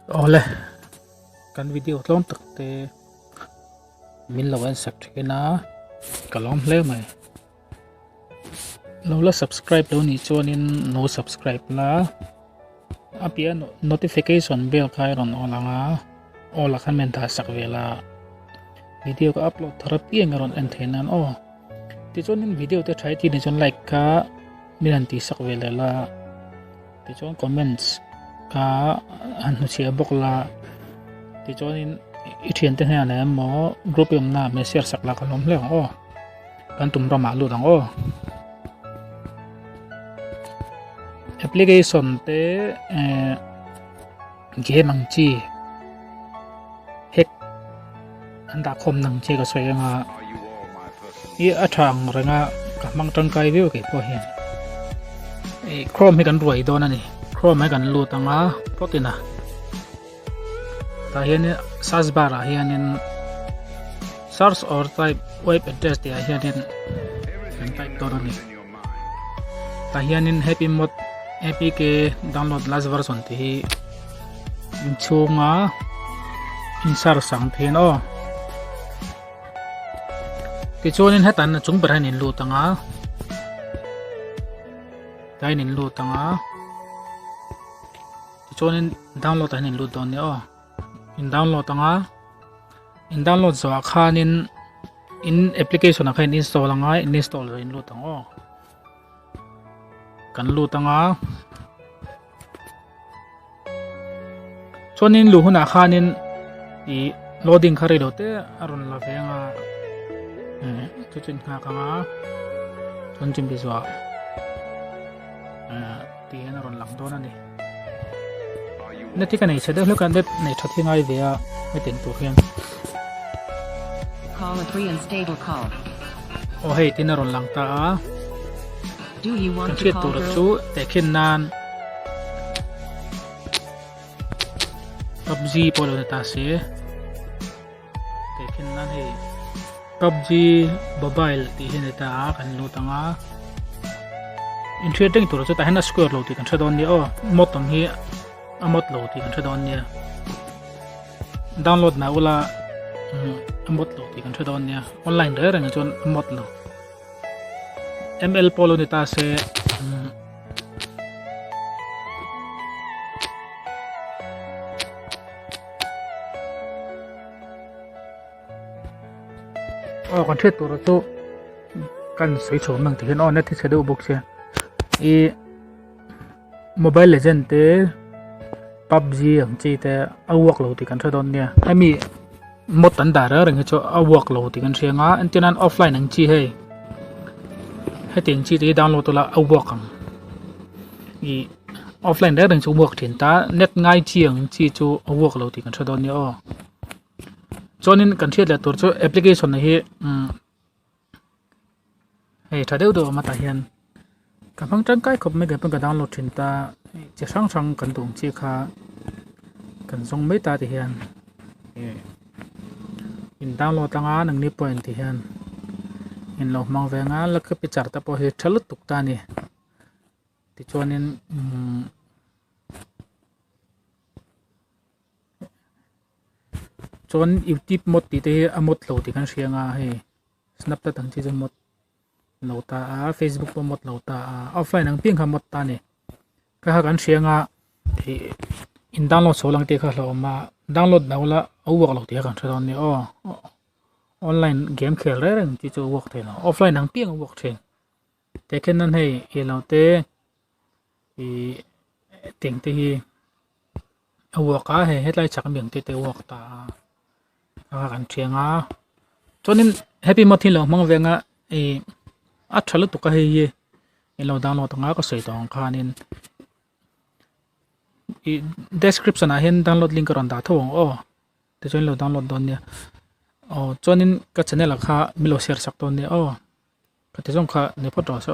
Ole kan video tlom takte min lawan sak thina kalom hle mai lo la subscribe lo ni chonin no subscribe la apia notification bell khai ron olanga ola khan men ta sak vela video ko upload therapy ngaron en thenan o ti chonin video te thai ti ni chon like ka minan ti sak vela la ti chon comments ka an hu chia bok la ti chonin i thian te hna na mo group yom na me share sak la kalom hle o kan tum ra ma lu dang o application te game ang chi hack anda khom nang che ka soi nga i athang ranga ka mang tang kai view ke po hian e chrome he kan ruai don ani chrome he kan lu tanga protina ta hian search bar a hian in search or type web address te a hian in kan type don ani ta hian in happy mode apk download last version te hi chunga insert sang phen o ti chonin hatan na chung brain in lu tanga dain in lu tanga ti chonin download an in lu don ni o in download tanga in download zo khanin in application a khain install anga in install in lu tang o kan lu tanga chonin lu huna khanin i loading khari lo te aron la venga chuchin kha kanga chon chim bizwa ti hen aron lang don ani neti kan ei chede hlukan web nei thathi ngai vea me ten tu hian Call a free and stable call. o hei tin aron lang ta a Do you want kan to call tu girl? chu te khin nan PUBG polo ta se te khin nan hei PUBG mobile ti hin ta kan lu tanga interesting tu chu ta hen square lo ti kan thadon ni o motom hi amot lo ti kan thadon ni download na ula amot lo ti kan thadon ni online de rang chon amot lo ml polo ni ta se kan thet tu chu kan sei chom nang ti hen on net se do book se e mobile legend te PUBG ang chi te awak lo ti kan thadon nia ami mot tan da ra rang cho awak lo ti kan senga antinan offline ang chi hei heting chi te download to la awak ang i offline da rang chu work thin ta net ngai chi ang chi chu awak lo ti kan thadon ni o chonin kan thiat la tur chu application na hi hei thadeu do mata hian kan phang tang kai khop me ga pang ka download thin ta che sang sang kan tung chi kha kan zong mai ta ti hian in download tanga nang ni point ti hian in lo mang venga la ka picture ta po he thalut tuk ta ni ti chonin chon youtube mod ti te amot lo ti kan hrianga he snap ta tang chi jong mod lo ta a facebook po mod lo ta a offline ang ping kha mod ta ni ka ha kan hrianga thi in download so lang te kha lo ma download na wala awak lo ti kan thadon ni o online game khel re reng chi chu work the no offline ang ping work the te khen nan hei e lo te i ting te hi awak a he headline chak miang te work ta kan thianga chonin happy mothi lo mang venga e a thalu tu ka hei e lo download nga ko sei tong khanin i description a hen download link ron da thong o te chon lo download don nia o chonin ka channel kha milo share sak ton ni o ka te jong kha ne photo so